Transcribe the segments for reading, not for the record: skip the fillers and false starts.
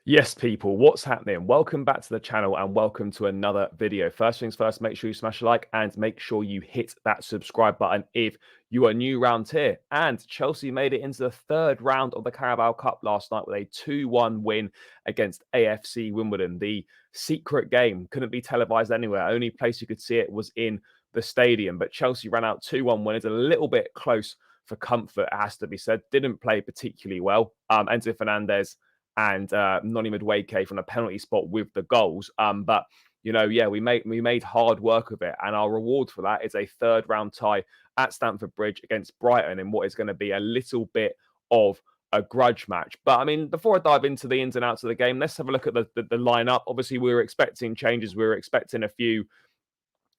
Yes, people, what's happening? Welcome back to the channel and welcome to another video. First things first, make sure you smash a like and make sure you hit that subscribe button if you are new round here. And Chelsea made it into the third round of the Carabao Cup last night with a 2-1 win against AFC Wimbledon. The secret game couldn't be televised anywhere. Only place you could see it was in the stadium. But Chelsea ran out 2-1 winners, a little bit close for comfort, it has to be said. Didn't play particularly well. Enzo Fernandez and Noni Madueke from a penalty spot with the goals. But yeah, we made hard work of it, and our reward for that is a third round tie at Stamford Bridge against Brighton in what is going to be a little bit of a grudge match. But I mean, before I dive into the ins and outs of the game, let's have a look at the lineup. Obviously, we were expecting changes. We were expecting a few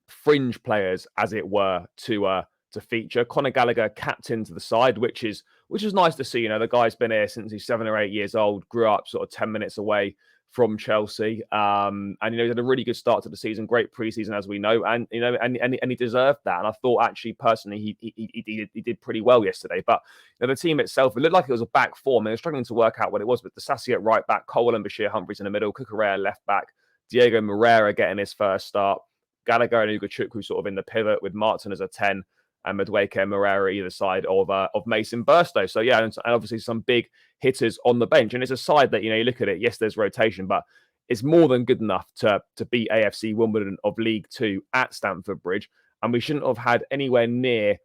fringe players, as it were, to feature. Conor Gallagher captain to the side, which is nice to see. The guy's been here since he's 7 or 8 years old, grew up sort of 10 minutes away from Chelsea. And he had a really good start to the season, great preseason, as we know, and he deserved that. And I thought actually personally he did pretty well yesterday. But the team itself, it looked like it was a back four. They were struggling to work out what it was, but Disasi at right back, Cole and Bashir Humphreys in the middle, Cucurella left back, Diego Moreira getting his first start, Gallagher and Ugochukwu sort of in the pivot with Martin as a 10 and Madueke and Moreira either side of Mason Burstow. So yeah, and obviously some big hitters on the bench. And it's a side that, you look at it, yes, there's rotation, but it's more than good enough to beat AFC Wimbledon of League Two at Stamford Bridge. And we shouldn't have had anywhere near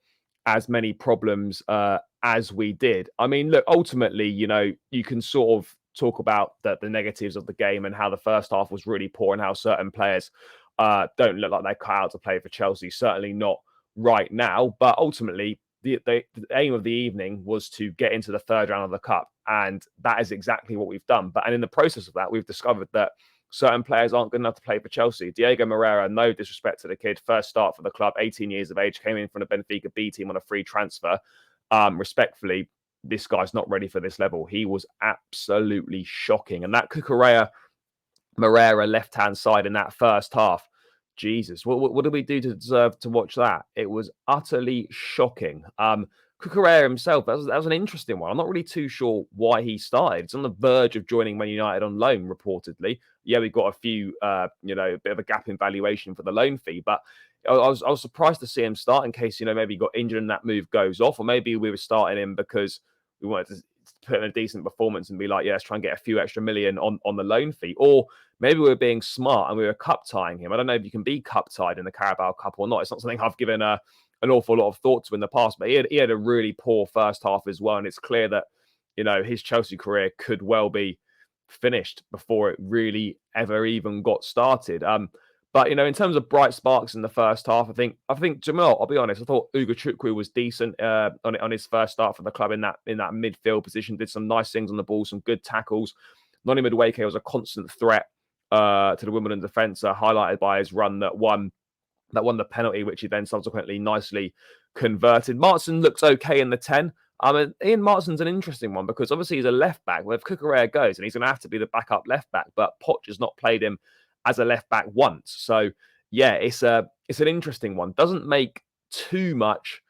as many problems as we did. I mean, look, ultimately, you can sort of talk about the negatives of the game and how the first half was really poor and how certain players don't look like they're cut out to play for Chelsea. Certainly not right now. But ultimately, the aim of the evening was to get into the third round of the Cup. And that is exactly what we've done. And in the process of that, we've discovered that certain players aren't good enough to play for Chelsea. Diego Moreira, no disrespect to the kid, first start for the club, 18 years of age, came in from the Benfica B team on a free transfer. Respectfully, this guy's not ready for this level. He was absolutely shocking. And that Cucurella Moreira left-hand side in that first half, Jesus, what did we do to deserve to watch that? It was utterly shocking. Cucurella himself, that was an interesting one. I'm not really too sure why he started. It's on the verge of joining Man United on loan, reportedly. Yeah, we've got a few, a bit of a gap in valuation for the loan fee, but I was surprised to see him start in case, maybe he got injured and that move goes off, or maybe we were starting him because we wanted to put in a decent performance and be like, yeah, let's try and get a few extra million on the loan fee. Or maybe we were being smart and we were cup tying him. I don't know if you can be cup tied in the Carabao Cup or not. It's not something I've given an awful lot of thought to in the past, but he had a really poor first half as well. And it's clear that, his Chelsea career could well be finished before it really ever even got started. But in terms of bright sparks in the first half, I think Jamal, I'll be honest, I thought Ugochukwu was decent on his first start for the club in that midfield position. Did some nice things on the ball, some good tackles. Noni Madueke was a constant threat to the Wimbledon defence, highlighted by his run that won the penalty, which he then subsequently nicely converted. Martin looks okay in the 10. Ian Martin's an interesting one because obviously he's a left back. Well, if Cucurella goes, and he's going to have to be the backup left back, but Poch has not played him as a left back once. So yeah, it's an interesting one. Doesn't make too much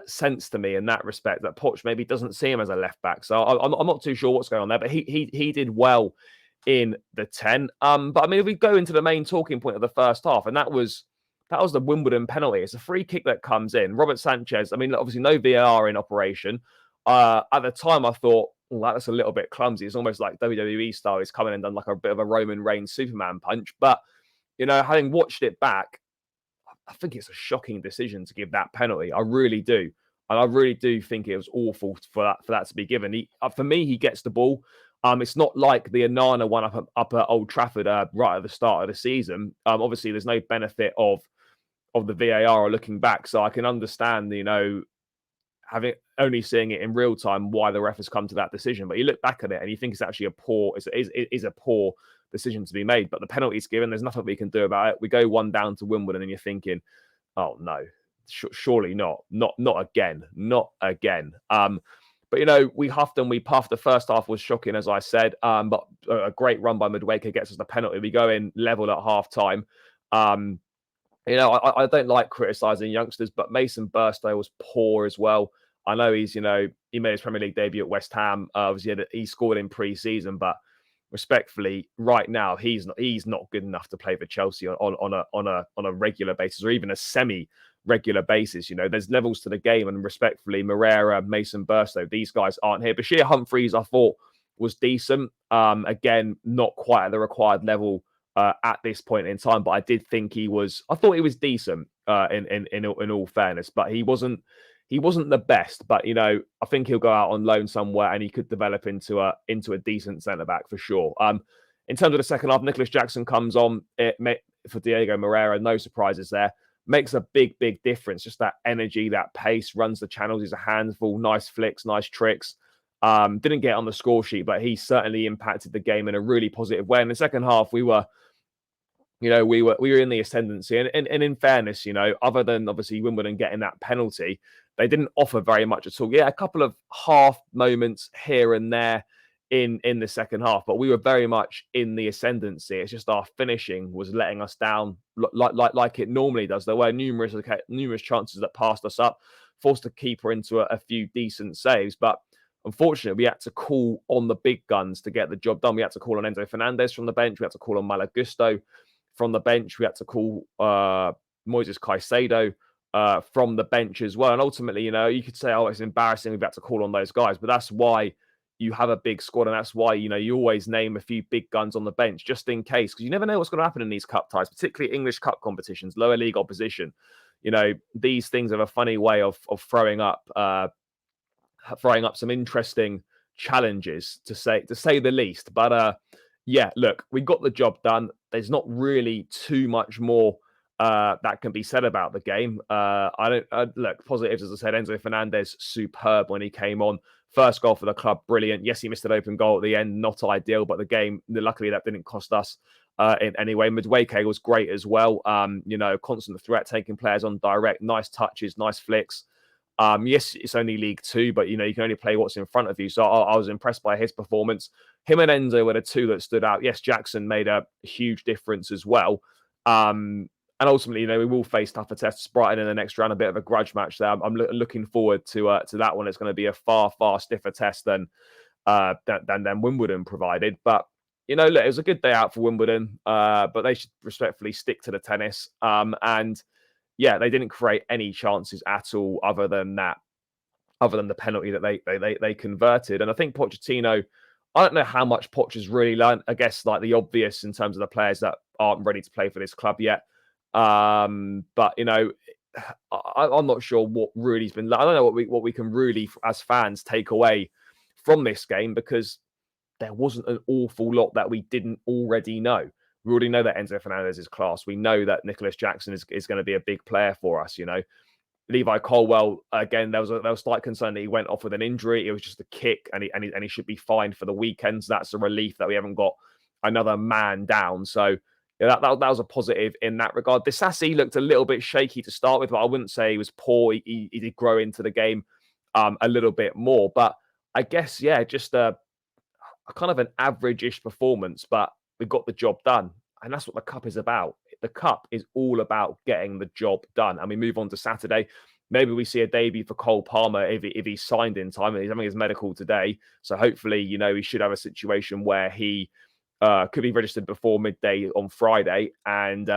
sense to me in that respect that Poch maybe doesn't see him as a left back. So I'm not too sure what's going on there, but he did well in the 10. But I mean, if we go into the main talking point of the first half, and that was the Wimbledon penalty. It's a free kick that comes in. Robert Sanchez, I mean, obviously no VAR in operation. At the time, I thought, that's a little bit clumsy. It's almost like WWE style. He's come in and done like a bit of a Roman Reigns Superman punch. But, having watched it back, I think it's a shocking decision to give that penalty. I really do. And I really do think it was awful for that to be given. For me, he gets the ball. It's not like the Anana one up at Old Trafford right at the start of the season. Obviously, there's no benefit of the VAR or looking back. So I can understand, having only seeing it in real time, why the ref has come to that decision. But you look back at it and you think it's actually a poor decision to be made. But the penalty's given, there's nothing we can do about it. We go one down to Wimbledon, and you're thinking, oh no, surely not again. But we huffed and we puffed. The first half was shocking, as I said. But a great run by Madueke gets us the penalty. We go in level at half time. I don't like criticising youngsters, but Mason Burstow was poor as well. I know he made his Premier League debut at West Ham. Obviously, he scored in pre-season, but respectfully, right now he's not good enough to play for Chelsea on a regular basis or even a semi-regular basis. You know, there's levels to the game, and respectfully, Moreira, Mason Burstow, these guys aren't here. Bashir Humphreys, I thought, was decent. Again, not quite at the required level at this point in time, but I did think I thought he was decent in all fairness, but he wasn't the best. But you know, I think he'll go out on loan somewhere and he could develop into a decent centre back for sure. In terms of the second half, Nicholas Jackson comes on for Diego Moreira. No surprises there. Makes a big difference. Just that energy, that pace, runs the channels. He's a handful. Nice flicks, nice tricks. Didn't get on the score sheet, but he certainly impacted the game in a really positive way. In the second half, we were in the ascendancy. And in fairness, you know, other than obviously Wimbledon getting that penalty, they didn't offer very much at all. Yeah, a couple of half moments here and there in the second half, but we were very much in the ascendancy. It's just our finishing was letting us down like it normally does. There were numerous chances that passed us up, forced the keeper into a few decent saves, but unfortunately, we had to call on the big guns to get the job done. We had to call on Enzo Fernandez from the bench. We had to call on Malagusto from the bench. We had to call Moises Caicedo from the bench as well. And ultimately, you know, you could say, oh, it's embarrassing we've had to call on those guys, but that's why you have a big squad, and that's why, you know, you always name a few big guns on the bench just in case, because you never know what's going to happen in these cup ties, particularly English cup competitions, lower league opposition. You know, these things have a funny way of throwing up some interesting challenges, to say the least. But yeah, look, we got the job done. There's not really too much more that can be said about the game. I don't look positives, as I said. Enzo Fernandez, superb when he came on. First goal for the club, brilliant. Yes, he missed an open goal at the end, not ideal, but the game, luckily, that didn't cost us in any way. Madueke was great as well. You know, constant threat, taking players on direct, nice touches, nice flicks. Yes, it's only League Two, but you know, you can only play what's in front of you. So I was impressed by his performance. Him and Enzo were the two that stood out. Yes, Jackson made a huge difference as well. And ultimately, you know, we will face tougher tests. Brighton in the next round, a bit of a grudge match there. I'm looking forward to that one. It's going to be a far stiffer test than Wimbledon provided. But you know, look, it was a good day out for Wimbledon. But they should respectfully stick to the tennis. And yeah, they didn't create any chances at all, other than the penalty that they converted. And I think Pochettino, I don't know how much Poch has really learned. I guess like the obvious in terms of the players that aren't ready to play for this club yet. But you know, I'm not sure what really's been. I don't know what we can really, as fans, take away from this game, because there wasn't an awful lot that we didn't already know. We already know that Enzo Fernandez is class. We know that Nicholas Jackson is going to be a big player for us. You know, Levi Colwell, again, there was slight concern that he went off with an injury. It was just a kick, and he should be fine for the weekend. So that's a relief that we haven't got another man down. So yeah, that was a positive in that regard. Disasi looked a little bit shaky to start with, but I wouldn't say he was poor. He did grow into the game a little bit more. But I guess, yeah, just a kind of an average-ish performance, but we got the job done. And that's what the cup is about. The cup is all about getting the job done. And we move on to Saturday. Maybe we see a debut for Cole Palmer if he's signed in time. He's having his medical today. So hopefully, you know, he should have a situation where he could be registered before midday on Friday. And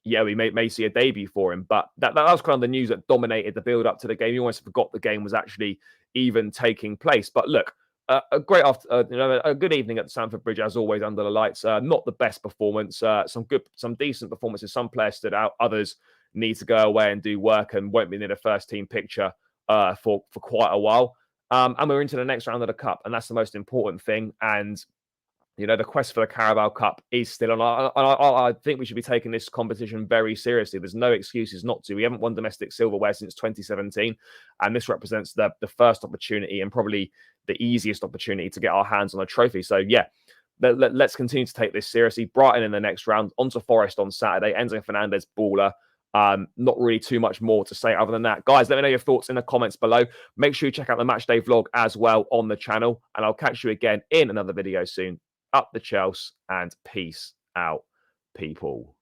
yeah, we may see a debut for him. But that was kind of the news that dominated the build up to the game. You almost forgot the game was actually even taking place. But look, a great a good evening at the Stamford Bridge, as always, under the lights. Not the best performance. Some decent performances. Some players stood out. Others need to go away and do work and won't be in the first team picture for quite a while. And we're into the next round of the cup, and that's the most important thing. And you know, the quest for the Carabao Cup is still on. I think we should be taking this competition very seriously. There's no excuses not to. We haven't won domestic silverware since 2017, and this represents the first opportunity and probably the easiest opportunity to get our hands on a trophy. So, yeah, let's continue to take this seriously. Brighton in the next round, on to Forest on Saturday. Enzo Fernandez, baller. Not really too much more to say other than that. Guys, let me know your thoughts in the comments below. Make sure you check out the matchday vlog as well on the channel, and I'll catch you again in another video soon. Up the Chelsea, and peace out, people.